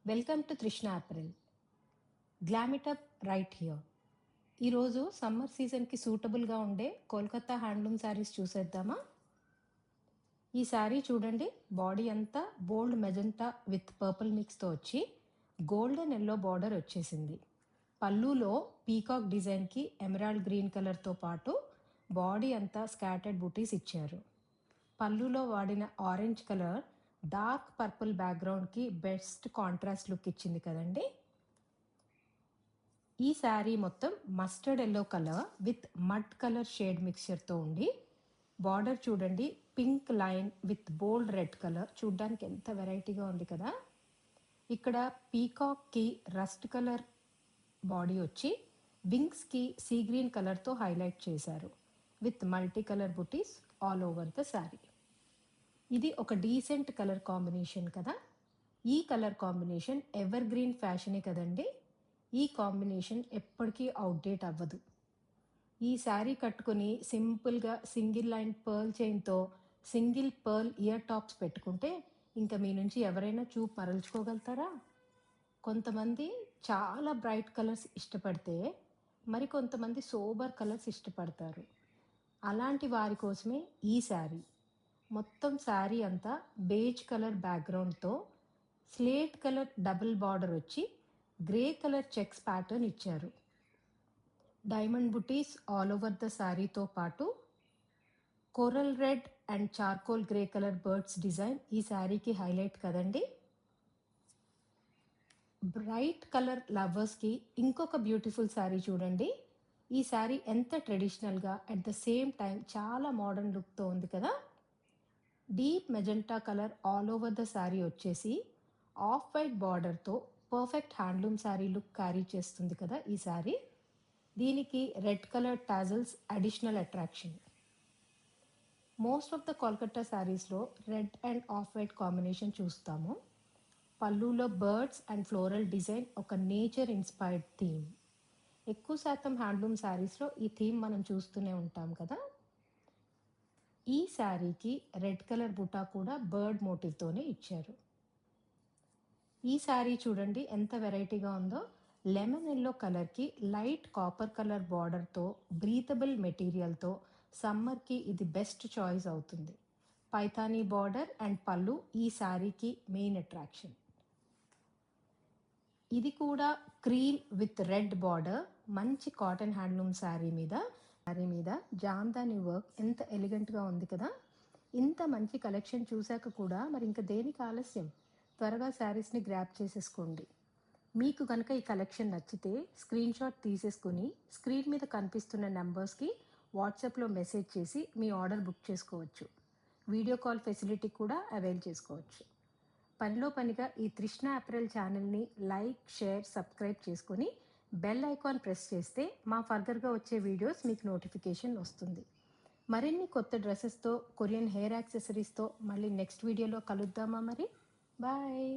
Welcome to తృష్ణ apparel. Glam it up right here. ఈరోజు summer సీజన్కి సూటబుల్గా ఉండే కోల్కతా హ్యాండ్లూమ్ శారీస్ చూసేద్దామా? ఈ శారీ చూడండి, బాడీ అంతా బోల్డ్ మెజంటా విత్ పర్పుల్ మిక్స్తో వచ్చి గోల్డెన్ ఎల్లో బార్డర్ వచ్చేసింది. పళ్ళులో పీకాక్ డిజైన్కి ఎమరాల్డ్ గ్రీన్ కలర్తో పాటు బాడీ అంతా స్కాటర్డ్ బూటీస్ ఇచ్చారు. పళ్ళులో వాడిన ఆరెంజ్ కలర్ డార్క్ పర్పుల్ బ్యాక్గ్రౌండ్కి బెస్ట్ కాంట్రాస్ట్ లుక్ ఇచ్చింది కదండి. ఈ శారీ మొత్తం mustard yellow colour with mud colour shade మిక్చర్తో ఉండి, బార్డర్ చూడండి pink line with bold red colour, చూడ్డానికి ఎంత వెరైటీగా ఉంది కదా. ఇక్కడ పీకాక్కి రస్ట్ కలర్ బాడీ వచ్చి వింగ్స్కి సీ గ్రీన్ కలర్తో హైలైట్ చేశారు with multi colour buttis all over the sari. ఇది ఒక డీసెంట్ కలర్ కాంబినేషన్ కదా. ఈ కలర్ కాంబినేషన్ ఎవర్ గ్రీన్ ఫ్యాషనే కదండి. ఈ కాంబినేషన్ ఎప్పటికీ అవుట్డేట్ అవ్వదు. ఈ శారీ కట్టుకొని సింపుల్గా సింగిల్ లైన్ పర్ల్ చైన్తో సింగిల్ పర్ల్ ఇయర్ టాప్స్ పెట్టుకుంటే ఇంకా మీ నుంచి ఎవరైనా చూపు మరల్చుకోగలుగుతారా? కొంతమంది చాలా బ్రైట్ కలర్స్ ఇష్టపడితే మరి కొంతమంది సోబర్ కలర్స్ ఇష్టపడతారు. అలాంటి వారి కోసమే ఈ శారీ. మొత్తం శారీ అంతా బేజ్ కలర్ బ్యాక్గ్రౌండ్తో స్లేట్ కలర్ డబుల్ బార్డర్ వచ్చి గ్రే కలర్ చెక్స్ ప్యాటర్న్ ఇచ్చారు. డైమండ్ బుటీస్ ఆల్ ఓవర్ ద శారీతో పాటు coral red and charcoal grey colour birds design ఈ శారీకి హైలైట్ కదండి. బ్రైట్ కలర్ లవర్స్కి ఇంకొక బ్యూటిఫుల్ శారీ చూడండి. ఈ శారీ ఎంత ట్రెడిషనల్గా అట్ ద సేమ్ టైం చాలా మోడర్న్ లుక్తో ఉంది కదా. Deep magenta colour all over the sari వచ్చేసి ఆఫ్ వైట్ బార్డర్తో perfect handloom sari look carry చేస్తుంది కదా ఈ శారీ. దీనికి red colour tassels additional attraction. Most of the Kolkata శారీస్లో red and off white combination చూస్తాము. పళ్ళులో బర్డ్స్ అండ్ ఫ్లోరల్ డిజైన్ ఒక నేచర్ ఇన్స్పైర్డ్ థీమ్. ఎక్కువ శాతం హ్యాండ్లూమ్ శారీస్లో ఈ థీమ్ మనం చూస్తూనే ఉంటాం కదా. ఈ శారీకి రెడ్ కలర్ బుటా కూడా బర్డ్ మోటివ్తోనే ఇచ్చారు. ఈ శారీ చూడండి ఎంత వెరైటీగా ఉందో. లెమన్ ఎల్లో కలర్కి లైట్ కాపర్ కలర్ బార్డర్తో బ్రీతబుల్ మెటీరియల్తో సమ్మర్కి ఇది బెస్ట్ చాయిస్ అవుతుంది. పైథానీ బార్డర్ అండ్ పళ్ళు ఈ శారీకి మెయిన్ అట్రాక్షన్. ఇది కూడా క్రీమ్ విత్ రెడ్ బార్డర్, మంచి కాటన్ హ్యాండ్లూమ్ శారీ మీద జామ్దాని వర్క్ ఎంత ఎలిగెంట్గా ఉంది కదా. ఇంత మంచి కలెక్షన్ చూశాక కూడా మరి ఇంకా దేనికి ఆలస్యం, త్వరగా శారీస్ని గ్రాప్ చేసేసుకోండి. మీకు కనుక ఈ కలెక్షన్ నచ్చితే స్క్రీన్ షాట్ తీసేసుకుని స్క్రీన్ మీద కనిపిస్తున్న నెంబర్స్కి వాట్సాప్లో మెసేజ్ చేసి మీ ఆర్డర్ బుక్ చేసుకోవచ్చు. వీడియో కాల్ ఫెసిలిటీ కూడా అవైల్ చేసుకోవచ్చు. పనిలో పనిగా ఈ తృష్ణ అప్రెల్ ఛానల్ని లైక్, షేర్, సబ్స్క్రైబ్ చేసుకొని బెల్ ఐకాన్ ప్రెస్ చేస్తే మా ఫర్దర్గా వచ్చే వీడియోస్ మీకు నోటిఫికేషన్ వస్తుంది. మరిన్ని కొత్త డ్రెస్సెస్తో, కొరియన్ హెయిర్ యాక్సెసరీస్తో మళ్ళీ నెక్స్ట్ వీడియోలో కలుద్దామా మరి. బాయ్.